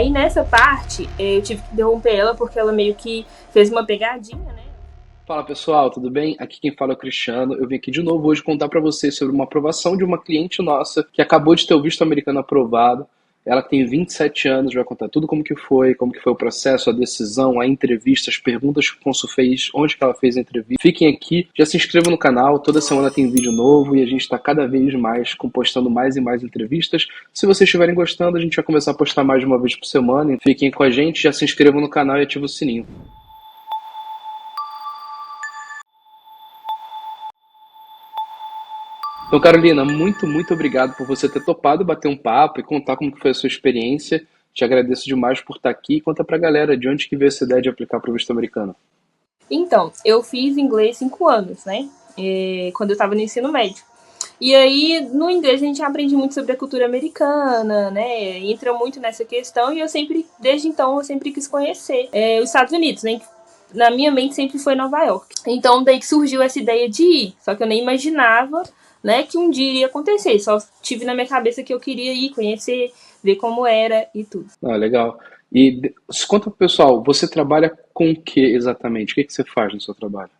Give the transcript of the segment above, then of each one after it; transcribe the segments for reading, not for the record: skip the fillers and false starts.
Aí nessa parte, eu tive que interromper ela porque ela meio que fez uma pegadinha, né? Fala pessoal, tudo bem? Aqui quem fala é o Cristiano. Eu vim aqui de novo hoje contar para vocês sobre uma aprovação de uma cliente nossa que acabou de ter o visto americano aprovado. Ela que tem 27 anos, vai contar tudo como que foi o processo, a decisão, a entrevista, as perguntas que o Consul fez, onde que ela fez a entrevista. Fiquem aqui, já se inscrevam no canal, toda semana tem vídeo novo e a gente está cada vez mais postando mais e mais entrevistas. Se vocês estiverem gostando, a gente vai começar a postar mais de uma vez por semana. Fiquem com a gente, já se inscrevam no canal e ativem o sininho. Então, Carolina, muito obrigado por você ter topado bater um papo e contar como que foi a sua experiência. Te agradeço demais por estar aqui. Conta pra galera de onde que veio essa ideia de aplicar para o visto americano. Então, eu fiz inglês 5 anos, né? Quando eu estava no ensino médio. E aí, no inglês, a gente aprende muito sobre a cultura americana, né? Entra muito nessa questão e eu sempre, desde então, eu sempre quis conhecer os Estados Unidos, né? Na minha mente sempre foi Nova York. Então, daí que surgiu essa ideia de ir. Só que eu nem imaginava, né, que um dia iria acontecer. Só tive na minha cabeça que eu queria ir, conhecer, ver como era e tudo. Ah, legal. E conta pro pessoal, você trabalha com o que exatamente? O que que você faz no seu trabalho?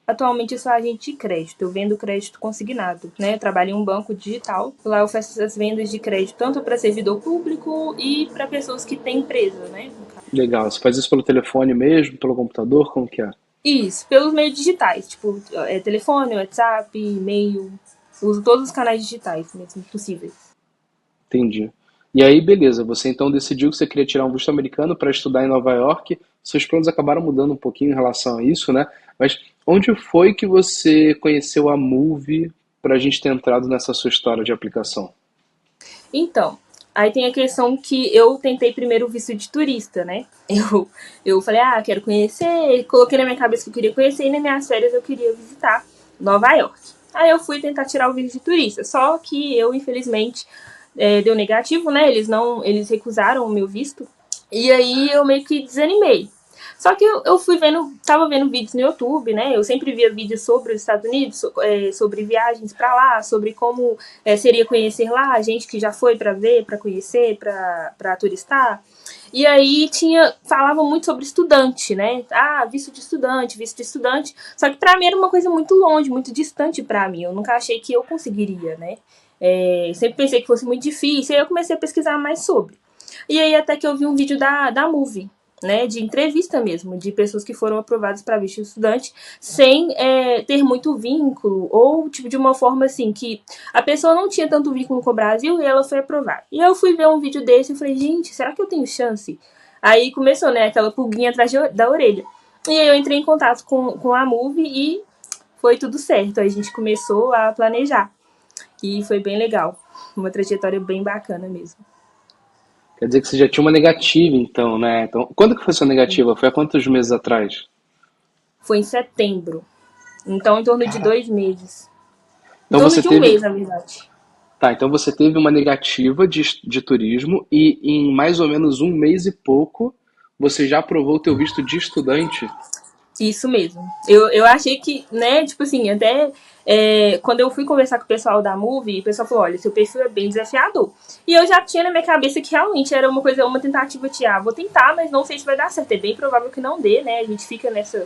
Atualmente eu sou agente de crédito, eu vendo crédito consignado, né? Eu trabalho em um banco digital. Lá eu faço as vendas de crédito tanto para servidor público e para pessoas que têm empresa, né? Legal. Você faz isso pelo telefone mesmo, pelo computador? Como que é? Isso, pelos meios digitais, tipo telefone, WhatsApp, e-mail. Uso todos os canais digitais mesmo possíveis. Entendi. E aí, beleza, você então decidiu que você queria tirar um visto americano para estudar em Nova York. Seus planos acabaram mudando um pouquinho em relação a isso, né? Mas onde foi que você conheceu a Move para a gente ter entrado nessa sua história de aplicação? Então, aí tem a questão que eu tentei primeiro o visto de turista, né? Eu falei, quero conhecer, coloquei na minha cabeça que eu queria conhecer e nas minhas férias eu queria visitar Nova York. Aí eu fui tentar tirar o visto de turista, só que eu, infelizmente, deu negativo, né? Eles recusaram o meu visto. E aí eu meio que desanimei. Só que eu fui vendo, tava vendo vídeos no YouTube, né? Eu sempre via vídeos sobre os Estados Unidos, sobre viagens para lá, sobre como seria conhecer lá, gente que já foi para ver, para conhecer, para turistar. E aí falava muito sobre estudante, né? Visto de estudante, visto de estudante. Só que para mim era uma coisa muito longe, muito distante para mim. Eu nunca achei que eu conseguiria, né? Sempre pensei que fosse muito difícil. Aí eu comecei a pesquisar mais sobre. E aí até que eu vi um vídeo da Move, né, de entrevista mesmo, de pessoas que foram aprovadas para visto de estudante sem ter muito vínculo, ou tipo de uma forma assim, que a pessoa não tinha tanto vínculo com o Brasil e ela foi aprovada. E eu fui ver um vídeo desse e falei, gente, será que eu tenho chance? Aí começou, né, aquela pulguinha atrás da orelha. E aí eu entrei em contato com a Move e foi tudo certo. Aí a gente começou a planejar. E foi bem legal. Uma trajetória bem bacana mesmo. Quer dizer que você já tinha uma negativa, então, né? Então, quando que foi sua negativa? Foi há quantos meses atrás? Foi em setembro. Então, em torno de Cara, 2 meses. Em então torno você de um teve. mês, na verdade. Tá, então você teve uma negativa de turismo e em mais ou menos um mês e pouco você já aprovou o teu visto de estudante. Isso mesmo. Eu achei que, né, tipo assim, até quando eu fui conversar com o pessoal da Movie, o pessoal falou, olha, seu perfil é bem desafiador. E eu já tinha na minha cabeça que realmente era uma tentativa de, vou tentar, mas não sei se vai dar certo. É bem provável que não dê, né? A gente fica nessa.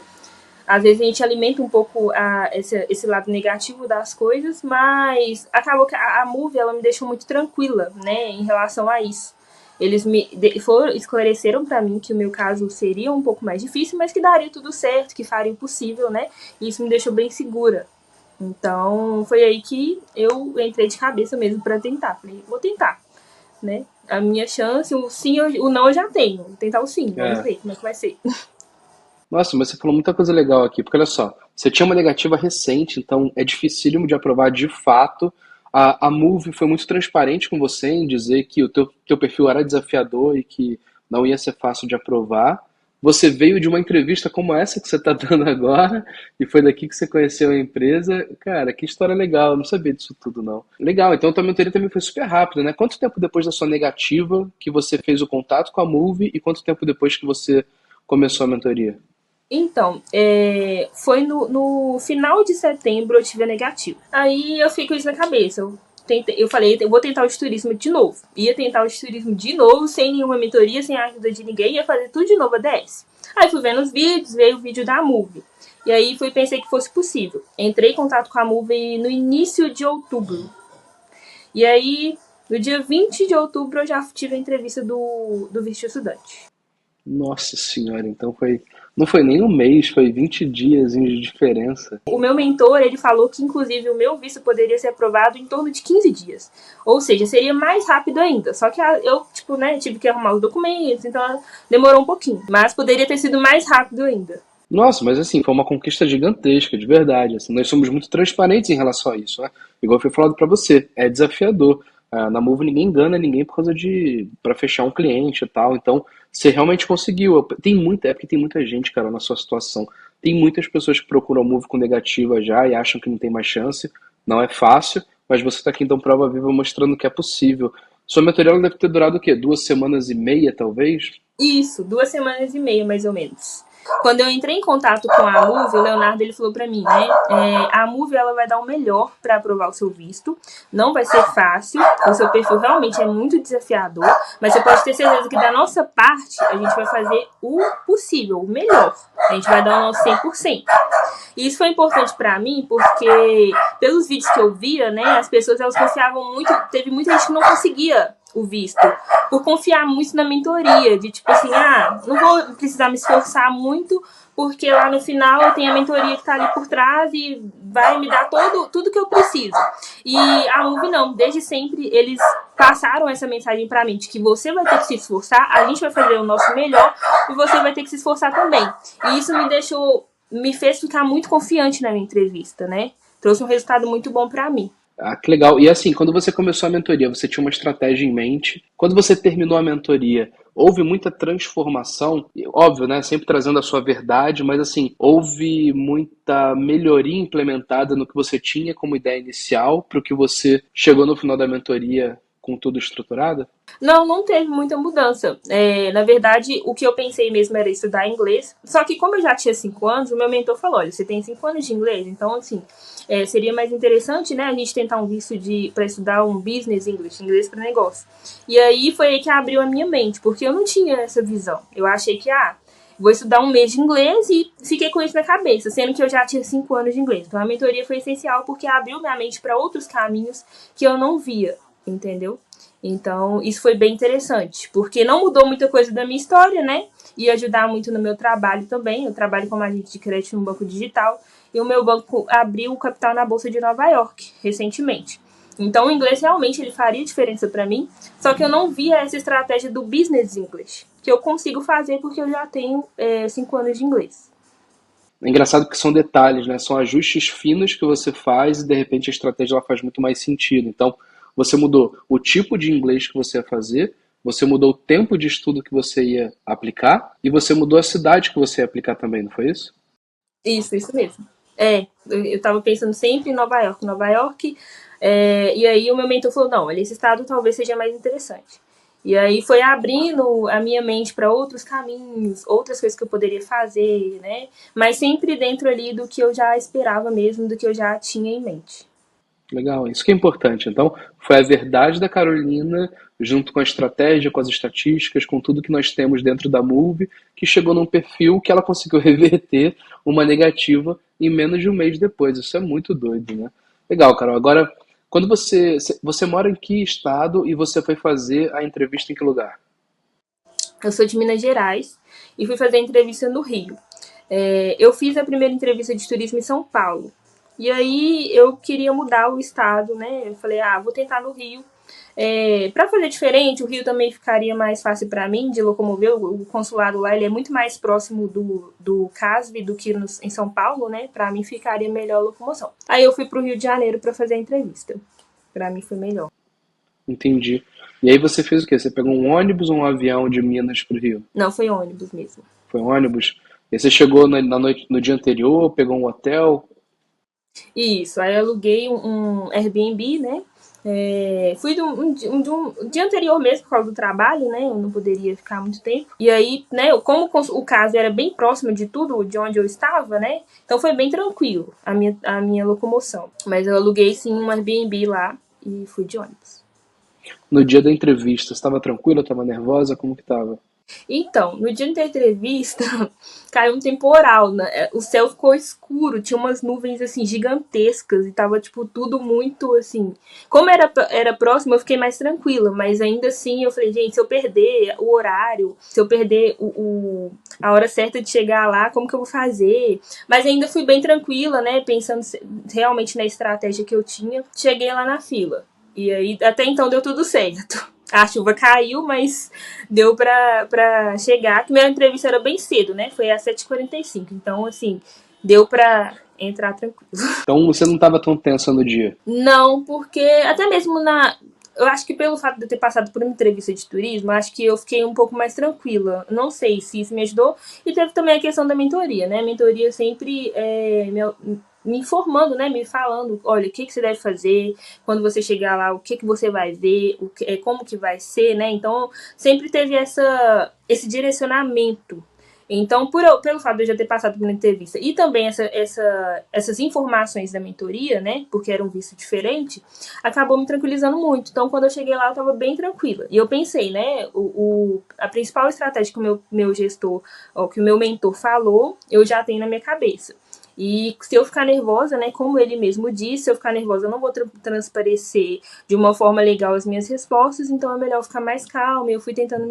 Às vezes a gente alimenta um pouco esse lado negativo das coisas, mas acabou que a Movie, ela me deixou muito tranquila, né, em relação a isso. Eles esclareceram para mim que o meu caso seria um pouco mais difícil, mas que daria tudo certo, que faria o possível, né? E isso me deixou bem segura. Então, foi aí que eu entrei de cabeça mesmo para tentar. Falei, vou tentar, né? A minha chance, o sim, o não eu já tenho. Vou tentar o sim, vamos É. ver como é que vai ser. Nossa, mas você falou muita coisa legal aqui, porque olha só, você tinha uma negativa recente, então é dificílimo de aprovar de fato. A Move foi muito transparente com você em dizer que o teu perfil era desafiador e que não ia ser fácil de aprovar. Você veio de uma entrevista como essa que você está dando agora, e foi daqui que você conheceu a empresa. Cara, que história legal, eu não sabia disso tudo, não. Legal, então a tua mentoria também foi super rápida, né? Quanto tempo depois da sua negativa que você fez o contato com a Move e quanto tempo depois que você começou a mentoria? Então, foi no final de setembro eu tive a negativa. Aí eu fiquei com isso na cabeça. Eu eu falei, eu vou tentar o de turismo de novo. Ia tentar o de turismo de novo, sem nenhuma mentoria, sem a ajuda de ninguém, ia fazer tudo de novo a DS. Aí fui vendo os vídeos, veio o vídeo da Move. E aí pensei que fosse possível. Entrei em contato com a Move no início de outubro. E aí, no dia 20 de outubro, eu já tive a entrevista do visto estudante. Nossa senhora, então não foi nem um mês, foi 20 dias de diferença. O meu mentor, ele falou que, inclusive, o meu visto poderia ser aprovado em torno de 15 dias. Ou seja, seria mais rápido ainda. Só que eu, tive que arrumar os documentos, então demorou um pouquinho. Mas poderia ter sido mais rápido ainda. Nossa, mas assim, foi uma conquista gigantesca, de verdade. Assim, nós somos muito transparentes em relação a isso, né? Igual foi falado pra você, é desafiador. Na Move ninguém engana ninguém por causa para fechar um cliente e tal. Então, você realmente conseguiu. É porque tem muita gente, cara, na sua situação. Tem muitas pessoas que procuram a Move com negativa já e acham que não tem mais chance. Não é fácil, mas você tá aqui então prova viva mostrando que é possível. Sua mentoria ela deve ter durado o quê? 2 semanas e meia, talvez? Isso, 2 semanas e meia, mais ou menos. Quando eu entrei em contato com a Move, o Leonardo ele falou pra mim, né? A Move ela vai dar o melhor para aprovar o seu visto. Não vai ser fácil, o seu perfil realmente é muito desafiador, mas você pode ter certeza que da nossa parte a gente vai fazer o possível, o melhor. A gente vai dar o nosso 100%. E isso foi importante pra mim porque, pelos vídeos que eu via, né, as pessoas elas confiavam muito. Teve muita gente que não conseguia o visto por confiar muito na mentoria, de tipo assim, não vou precisar me esforçar muito porque lá no final eu tenho a mentoria que tá ali por trás e vai me dar tudo que eu preciso. E a Move não, desde sempre eles passaram essa mensagem pra mim, de que você vai ter que se esforçar, a gente vai fazer o nosso melhor e você vai ter que se esforçar também. E isso me fez ficar muito confiante na minha entrevista, né? Trouxe um resultado muito bom pra mim. Ah, que legal. E assim, quando você começou a mentoria, você tinha uma estratégia em mente. Quando você terminou a mentoria, houve muita transformação? E, óbvio, né? Sempre trazendo a sua verdade, mas assim, houve muita melhoria implementada no que você tinha como ideia inicial para o que você chegou no final da mentoria com tudo estruturado? Não teve muita mudança. Na verdade, o que eu pensei mesmo era estudar inglês. Só que como eu já tinha 5 anos, o meu mentor falou, olha, você tem 5 anos de inglês, então assim, seria mais interessante, né, a gente tentar um visto para estudar um business English, inglês para negócio. E aí foi aí que abriu a minha mente, porque eu não tinha essa visão. Eu achei que, vou estudar um mês de inglês e fiquei com isso na cabeça, sendo que eu já tinha 5 anos de inglês. Então a mentoria foi essencial porque abriu minha mente para outros caminhos que eu não via, entendeu? Então, isso foi bem interessante, porque não mudou muita coisa da minha história, né? Ia ajudar muito no meu trabalho também. Eu trabalho como agente de crédito no banco digital e o meu banco abriu o capital na Bolsa de Nova York recentemente. Então, o inglês realmente ele faria diferença para mim, só que eu não via essa estratégia do business English, que eu consigo fazer porque eu já tenho 5 anos de inglês. É engraçado que são detalhes, né? São ajustes finos que você faz e de repente a estratégia ela faz muito mais sentido. Então, você mudou o tipo de inglês que você ia fazer, você mudou o tempo de estudo que você ia aplicar e você mudou a cidade que você ia aplicar também, não foi isso? Isso mesmo. Eu tava pensando sempre em Nova York. E aí o meu mentor falou, não, olha, esse estado talvez seja mais interessante. E aí foi abrindo a minha mente para outros caminhos, outras coisas que eu poderia fazer, né? Mas sempre dentro ali do que eu já esperava mesmo, do que eu já tinha em mente. Legal, isso que é importante. Então, foi a verdade da Carolina, junto com a estratégia, com as estatísticas, com tudo que nós temos dentro da Move, que chegou num perfil que ela conseguiu reverter uma negativa em menos de um mês depois. Isso é muito doido, né? Legal, Carol. Agora, quando você mora em que estado e você foi fazer a entrevista em que lugar? Eu sou de Minas Gerais e fui fazer a entrevista no Rio. Eu fiz a primeira entrevista de turismo em São Paulo. E aí eu queria mudar o estado, né? Eu falei, vou tentar no Rio. Para fazer diferente, o Rio também ficaria mais fácil para mim de locomover. O consulado lá ele é muito mais próximo do CASV do que em São Paulo, né? Para mim ficaria melhor a locomoção. Aí eu fui pro Rio de Janeiro para fazer a entrevista. Para mim foi melhor. Entendi. E aí você fez o quê? Você pegou um ônibus ou um avião de Minas para o Rio? Não, foi ônibus mesmo. Foi um ônibus? E aí você chegou na noite, no dia anterior, pegou um hotel? Isso, aí eu aluguei um Airbnb, né? Fui de um dia anterior mesmo, por causa do trabalho, né? Eu não poderia ficar muito tempo. E aí, né, como o caso era bem próximo de tudo, de onde eu estava, né? Então foi bem tranquilo a minha locomoção. Mas eu aluguei sim um Airbnb lá. e fui de ônibus. No dia da entrevista, você estava tranquila, estava nervosa? Como que estava? Então, no dia da entrevista, caiu um temporal, né? O céu ficou escuro, tinha umas nuvens, assim, gigantescas e tava, tipo, tudo muito, assim... Como era próximo, eu fiquei mais tranquila, mas ainda assim eu falei, gente, se eu perder o horário, se eu perder a hora certa de chegar lá, como que eu vou fazer? Mas ainda fui bem tranquila, né? Pensando realmente na estratégia que eu tinha. Cheguei lá na fila. E aí, até então deu tudo certo. A chuva caiu, mas deu pra chegar. Que minha entrevista era bem cedo, né? Foi às 7h45. Então, assim, deu pra entrar tranquilo. Então você não estava tão tensa no dia. Não, porque até mesmo na. Eu acho que pelo fato de eu ter passado por uma entrevista de turismo, acho que eu fiquei um pouco mais tranquila. Não sei se isso me ajudou. E teve também a questão da mentoria, né? A mentoria sempre me informando, né? Me falando, olha, o que, que você deve fazer quando você chegar lá, o que, que você vai ver, como que vai ser, né? Então, sempre teve esse direcionamento. Então, pelo fato de eu já ter passado por uma entrevista e também essas informações da mentoria, né, porque era um visto diferente, acabou me tranquilizando muito. Então, quando eu cheguei lá, eu estava bem tranquila. E eu pensei, né, a principal estratégia que o meu gestor, ou que o meu mentor falou, eu já tenho na minha cabeça. E se eu ficar nervosa, né, como ele mesmo disse, se eu ficar nervosa, eu não vou transparecer de uma forma legal as minhas respostas, então é melhor ficar mais calma. Eu fui tentando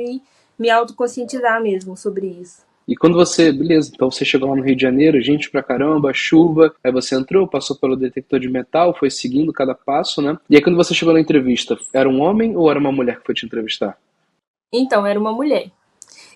me autoconscientizar mesmo sobre isso. E quando você, beleza, então você chegou lá no Rio de Janeiro, gente pra caramba, chuva, aí você entrou, passou pelo detector de metal, foi seguindo cada passo, né? E aí quando você chegou na entrevista, era um homem ou era uma mulher que foi te entrevistar? Então, era uma mulher.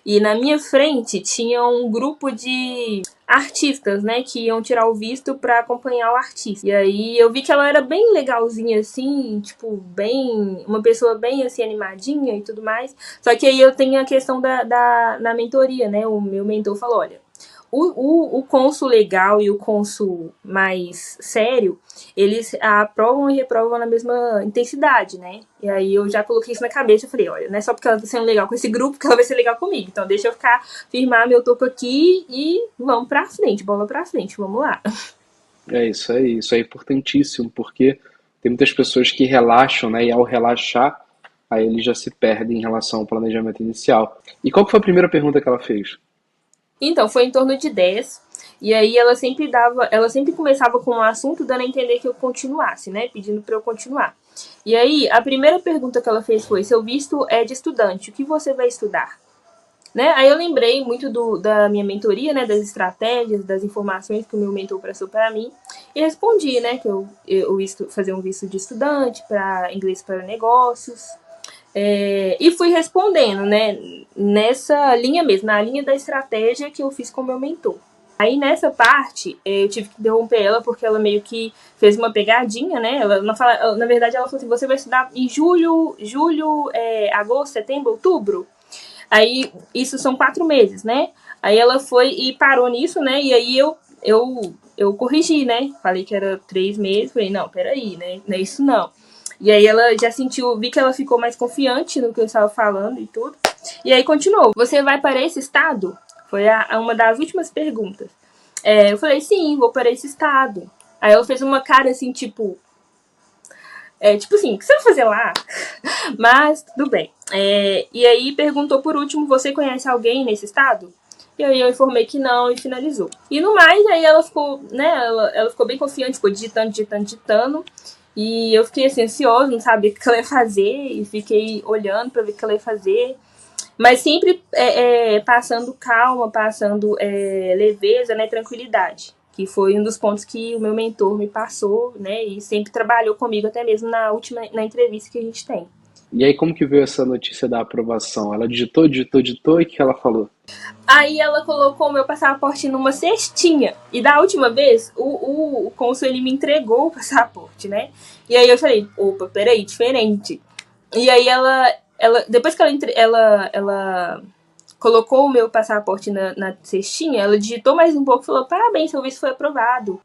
E na minha frente tinha um grupo de artistas, né, que iam tirar o visto para acompanhar o artista. E aí eu vi que ela era bem legalzinha, assim, tipo, bem... Uma pessoa bem, assim, animadinha e tudo mais. Só que aí eu tenho a questão da mentoria, né? O meu mentor falou, olha, o cônsul legal e o cônsul mais sério, eles aprovam e reprovam na mesma intensidade, né? E aí eu já coloquei isso na cabeça e falei, olha, não é só porque ela tá sendo legal com esse grupo que ela vai ser legal comigo. Então deixa eu firmar meu topo aqui e vamos pra frente, bola pra frente, vamos lá. É isso é importantíssimo, porque tem muitas pessoas que relaxam, né? E ao relaxar, aí eles já se perdem em relação ao planejamento inicial. E qual que foi a primeira pergunta que ela fez? Então, foi em torno de 10. E aí ela sempre começava com um assunto dando a entender que eu continuasse, né? Pedindo para eu continuar. E aí, a primeira pergunta que ela fez foi: seu visto é de estudante, o que você vai estudar? Né? Aí eu lembrei muito da minha mentoria, né? Das estratégias, das informações que o meu mentor passou para mim. E respondi, né? Que eu ia fazer um visto de estudante para inglês para negócios. E fui respondendo, né? Nessa linha mesmo, na linha da estratégia que eu fiz com o meu mentor. Aí nessa parte, eu tive que interromper ela porque ela meio que fez uma pegadinha, né? Ela não fala, na verdade, ela falou assim: você vai estudar em julho, agosto, setembro, outubro? Aí isso são 4 meses, né? Aí ela foi e parou nisso, né? E aí eu corrigi, né? Falei que era 3 meses. Falei, não, peraí, né? Não é isso não. E aí ela já sentiu, vi que ela ficou mais confiante no que eu estava falando e tudo. E aí continuou. Você vai para esse estado? Foi uma das últimas perguntas. Eu falei, sim, vou para esse estado. Aí ela fez uma cara assim, tipo, tipo assim, o que você vai fazer lá? Mas, tudo bem. E aí perguntou por último, você conhece alguém nesse estado? E aí eu informei que não e finalizou. E no mais, aí ela ficou, né, ela ficou bem confiante, ficou digitando. E eu fiquei assim, ansiosa, não sabia o que ela ia fazer. E fiquei olhando pra ver o que ela ia fazer. Mas sempre passando calma, passando leveza, né, tranquilidade. Que foi um dos pontos que o meu mentor me passou, né? E sempre trabalhou comigo, até mesmo na entrevista que a gente tem. E aí como que veio essa notícia da aprovação? Ela digitou e o que ela falou? Aí ela colocou o meu passaporte numa cestinha. E da última vez, o cônsul ele me entregou o passaporte, né? E aí eu falei, opa, peraí, diferente. E aí depois que ela colocou o meu passaporte na cestinha, ela digitou mais um pouco e falou, parabéns, seu visto foi aprovado.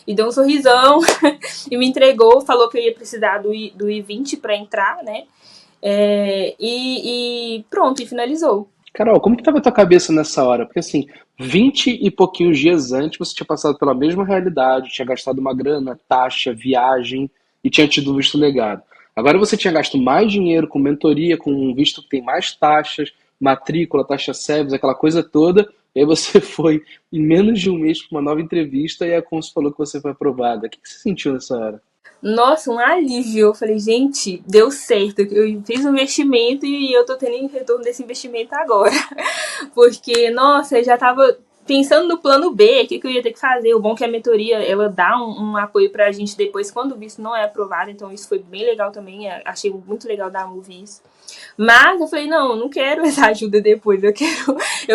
E deu um sorrisão e me entregou, falou que eu ia precisar do I-20 para entrar, né? E pronto, e finalizou. Carol, como que tava a tua cabeça nessa hora? Porque assim, 20 e pouquinhos dias antes você tinha passado pela mesma realidade, tinha gastado uma grana, taxa, viagem e tinha tido um visto negado. Agora você tinha gasto mais dinheiro com mentoria, com um visto que tem mais taxas, matrícula, taxa SEVES, aquela coisa toda. E aí você foi em menos de um mês para uma nova entrevista e a Consul falou que você foi aprovada. O que você sentiu nessa hora? Nossa, um alívio. Eu falei, gente, deu certo. Eu fiz um investimento e eu tô tendo retorno desse investimento agora. Porque, nossa, eu já tava pensando no plano B, o que eu ia ter que fazer. O bom é que a mentoria, ela dá um apoio pra gente depois, quando o visto não é aprovado. Então, isso foi bem legal também. Achei muito legal da Move isso. Mas eu falei, não, não quero essa ajuda depois. Eu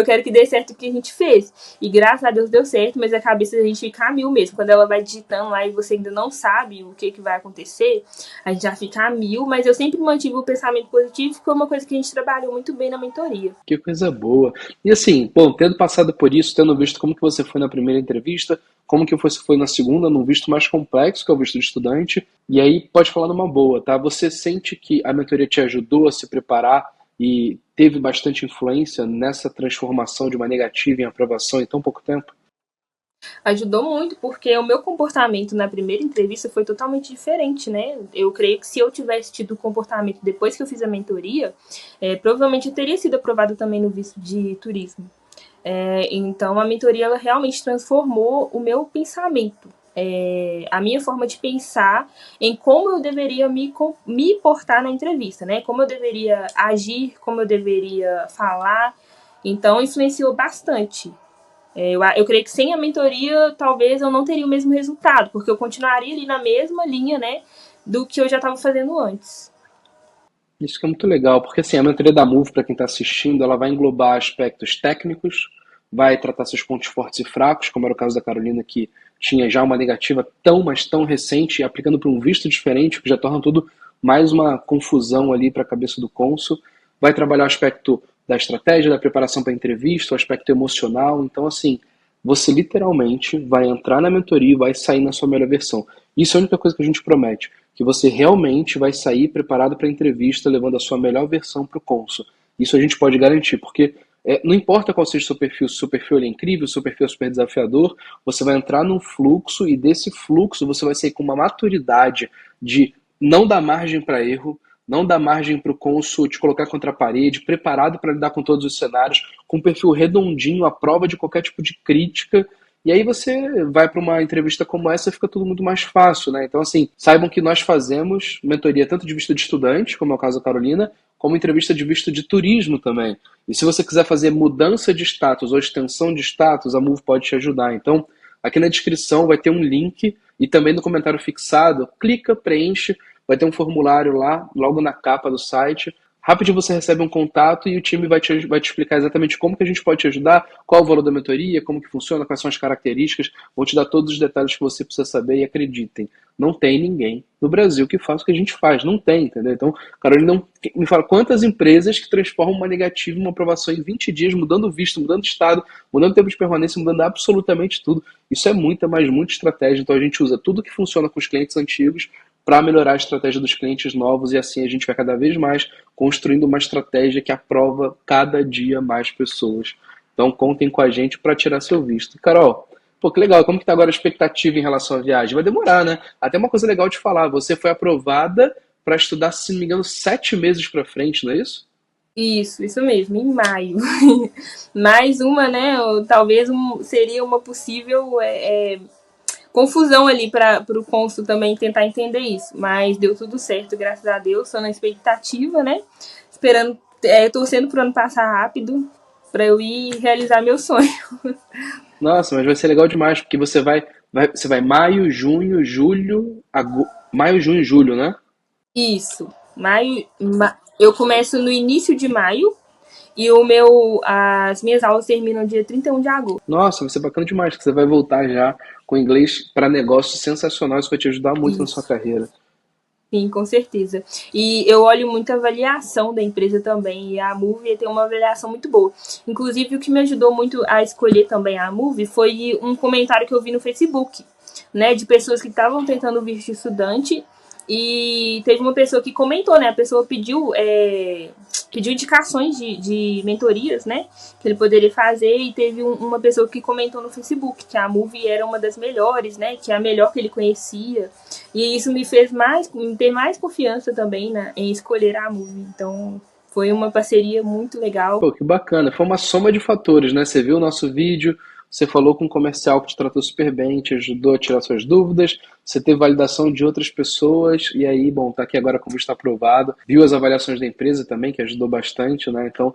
quero que dê certo o que a gente fez. E graças a Deus deu certo, mas a cabeça da gente fica a mil mesmo. Quando ela vai digitando lá e você ainda não sabe o que vai acontecer, a gente já fica a mil. Mas eu sempre mantive o pensamento positivo, que foi uma coisa que a gente trabalhou muito bem na mentoria. Que coisa boa. E assim, bom, tendo passado por isso, tendo visto como que você foi na primeira entrevista, como que você foi na segunda, num visto mais complexo, que é o visto de estudante, e aí pode falar numa boa, tá? Você sente que a mentoria te ajudou a se preparar e teve bastante influência nessa transformação de uma negativa em aprovação em tão pouco tempo? Ajudou muito, porque o meu comportamento na primeira entrevista foi totalmente diferente, né? Eu creio que se eu tivesse tido o comportamento depois que eu fiz a mentoria, provavelmente eu teria sido aprovada também no visto de turismo. Então, a mentoria ela realmente transformou o meu pensamento, a minha forma de pensar em como eu deveria me portar na entrevista, né? Como eu deveria agir, como eu deveria falar. Então, influenciou bastante. Eu creio que sem a mentoria, talvez eu não teria o mesmo resultado, porque eu continuaria ali na mesma linha, né, do que eu já estava fazendo antes. Isso que é muito legal, porque assim, a mentoria da Move, para quem está assistindo, ela vai englobar aspectos técnicos, vai tratar seus pontos fortes e fracos, como era o caso da Carolina, que tinha já uma negativa tão, mas tão recente, e aplicando para um visto diferente, o que já torna tudo mais uma confusão ali para a cabeça do cônsul. Vai trabalhar o aspecto da estratégia, da preparação para a entrevista, o aspecto emocional. Então, assim, você literalmente vai entrar na mentoria e vai sair na sua melhor versão. Isso é a única coisa que a gente promete, que você realmente vai sair preparado para a entrevista, levando a sua melhor versão para o cônsul. Isso a gente pode garantir, porque não importa qual seja o seu perfil, se o seu perfil é incrível, se o seu perfil é super desafiador, você vai entrar num fluxo e desse fluxo você vai sair com uma maturidade de não dar margem para erro, não dar margem para o cônsul te colocar contra a parede, preparado para lidar com todos os cenários, com um perfil redondinho, à prova de qualquer tipo de crítica. E aí você vai para uma entrevista como essa, fica tudo muito mais fácil, né? Então, assim, saibam que nós fazemos mentoria tanto de visto de estudante, como é o caso da Carolina, como entrevista de visto de turismo também. E se você quiser fazer mudança de status ou extensão de status, a Move pode te ajudar. Então, aqui na descrição vai ter um link e também no comentário fixado, clica, preenche, vai ter um formulário lá, logo na capa do site. Rapidinho você recebe um contato e o time vai te explicar exatamente como que a gente pode te ajudar, qual o valor da mentoria, como que funciona, quais são as características, vão te dar todos os detalhes que você precisa saber e acreditem, não tem ninguém no Brasil que faça o que a gente faz, não tem, entendeu? Então, Carolina, não, me fala quantas empresas que transformam uma negativa em uma aprovação em 20 dias, mudando visto, mudando estado, mudando tempo de permanência, mudando absolutamente tudo. Isso é muita, mas muita estratégia, então a gente usa tudo que funciona com os clientes antigos para melhorar a estratégia dos clientes novos e assim a gente vai cada vez mais construindo uma estratégia que aprova cada dia mais pessoas. Então contem com a gente para tirar seu visto. Carol, pô, que legal, como que tá agora a expectativa em relação à viagem? Vai demorar, né? Até uma coisa legal de falar, você foi aprovada para estudar, se não me engano, 7 meses para frente, não é isso? Isso mesmo, em maio. Mais uma, né? Ou talvez seria uma possível confusão ali para o cônsul também tentar entender isso. Mas deu tudo certo, graças a Deus. Estou na expectativa, né? Esperando, torcendo para o ano passar rápido para eu ir realizar meu sonho. Nossa, mas vai ser legal demais, porque você vai maio, junho, julho, maio, junho, julho, né? Isso. Maio, eu começo no início de maio e as minhas aulas terminam dia 31 de agosto. Nossa, vai ser bacana demais, que você vai voltar já com inglês para negócios sensacional, isso vai te ajudar muito na sua Isso. carreira. Sim, com certeza. E eu olho muito a avaliação da empresa também, e a Move tem uma avaliação muito boa. Inclusive, o que me ajudou muito a escolher também a Move foi um comentário que eu vi no Facebook, né, de pessoas que estavam tentando visto estudante E teve uma pessoa que comentou, né? A pessoa pediu indicações de mentorias, né? Que ele poderia fazer. E teve uma pessoa que comentou no Facebook que a Move era uma das melhores, né? Que é a melhor que ele conhecia. E isso me fez me ter mais confiança também, né, em escolher a Move. Então, foi uma parceria muito legal. Pô, que bacana. Foi uma soma de fatores, né? Você viu o nosso vídeo, você falou com um comercial que te tratou super bem, te ajudou a tirar suas dúvidas, você teve validação de outras pessoas, e aí, bom, tá aqui agora com o visto aprovado. Viu as avaliações da empresa também, que ajudou bastante, né? Então,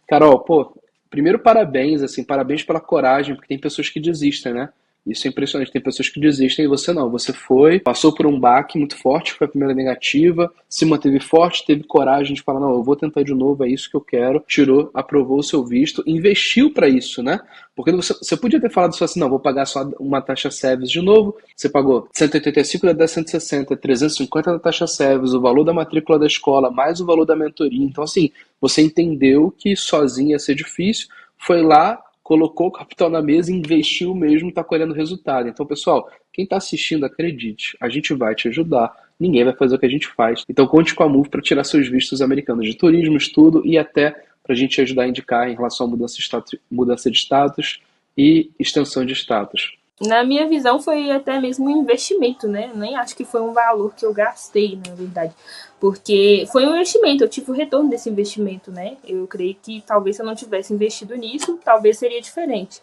Carol, pô, primeiro parabéns, assim, parabéns pela coragem, porque tem pessoas que desistem, né? Isso é impressionante, tem pessoas que desistem e você não. Você foi, passou por um baque muito forte, foi a primeira negativa, se manteve forte, teve coragem de falar, não, eu vou tentar de novo, é isso que eu quero. Tirou, aprovou o seu visto, investiu para isso, né? Porque você podia ter falado só assim, não, vou pagar só uma taxa service de novo. Você pagou 185 da 160, 350 da taxa service, o valor da matrícula da escola, mais o valor da mentoria. Então, assim, você entendeu que sozinho ia ser difícil, foi lá, colocou o capital na mesa, investiu mesmo, está colhendo resultado. Então, pessoal, quem está assistindo, acredite, a gente vai te ajudar. Ninguém vai fazer o que a gente faz. Então, conte com a Move para tirar seus vistos americanos de turismo, estudo e até para a gente te ajudar a indicar em relação à mudança de status e extensão de status. Na minha visão, foi até mesmo um investimento, né? Eu nem acho que foi um valor que eu gastei, na verdade. Porque foi um investimento, eu tive o retorno desse investimento, né? Eu creio que talvez se eu não tivesse investido nisso, talvez seria diferente.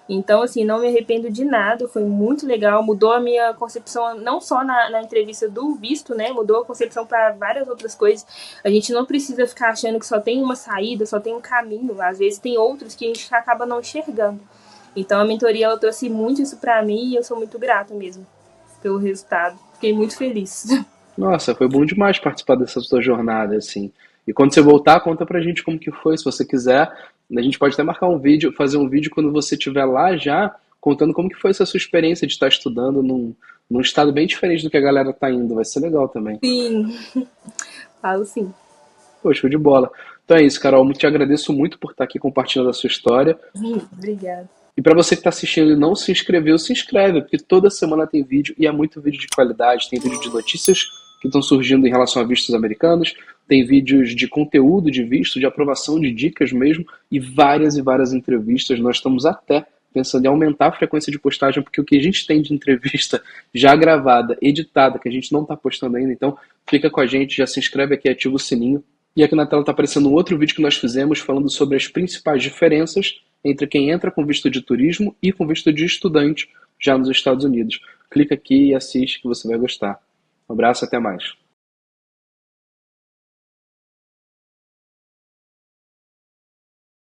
Então, assim, não me arrependo de nada, foi muito legal, mudou a minha concepção, não só na entrevista do visto, né? Mudou a concepção para várias outras coisas. A gente não precisa ficar achando que só tem uma saída, só tem um caminho. Às vezes tem outros que a gente acaba não enxergando. Então a mentoria ela trouxe muito isso para mim e eu sou muito grata mesmo pelo resultado. Fiquei muito feliz. Nossa, foi bom demais participar dessa sua jornada, assim. E quando você voltar, conta pra gente como que foi, se você quiser. A gente pode até marcar um vídeo, fazer um vídeo quando você estiver lá já, contando como que foi essa sua experiência de estar estudando num estado bem diferente do que a galera tá indo. Vai ser legal também. Sim, falo sim. Poxa, show de bola. Então é isso, Carol. Te agradeço muito por estar aqui compartilhando a sua história. Obrigada. E para você que está assistindo e não se inscreveu, se inscreve, porque toda semana tem vídeo e é muito vídeo de qualidade. Tem vídeo de notícias que estão surgindo em relação a vistos americanos, tem vídeos de conteúdo de visto, de aprovação de dicas mesmo, e várias entrevistas. Nós estamos até pensando em aumentar a frequência de postagem, porque o que a gente tem de entrevista já gravada, editada, que a gente não está postando ainda, então fica com a gente, já se inscreve aqui, ativa o sininho. E aqui na tela está aparecendo um outro vídeo que nós fizemos falando sobre as principais diferenças entre quem entra com visto de turismo e com visto de estudante já nos Estados Unidos. Clica aqui e assiste que você vai gostar. Um abraço, até mais.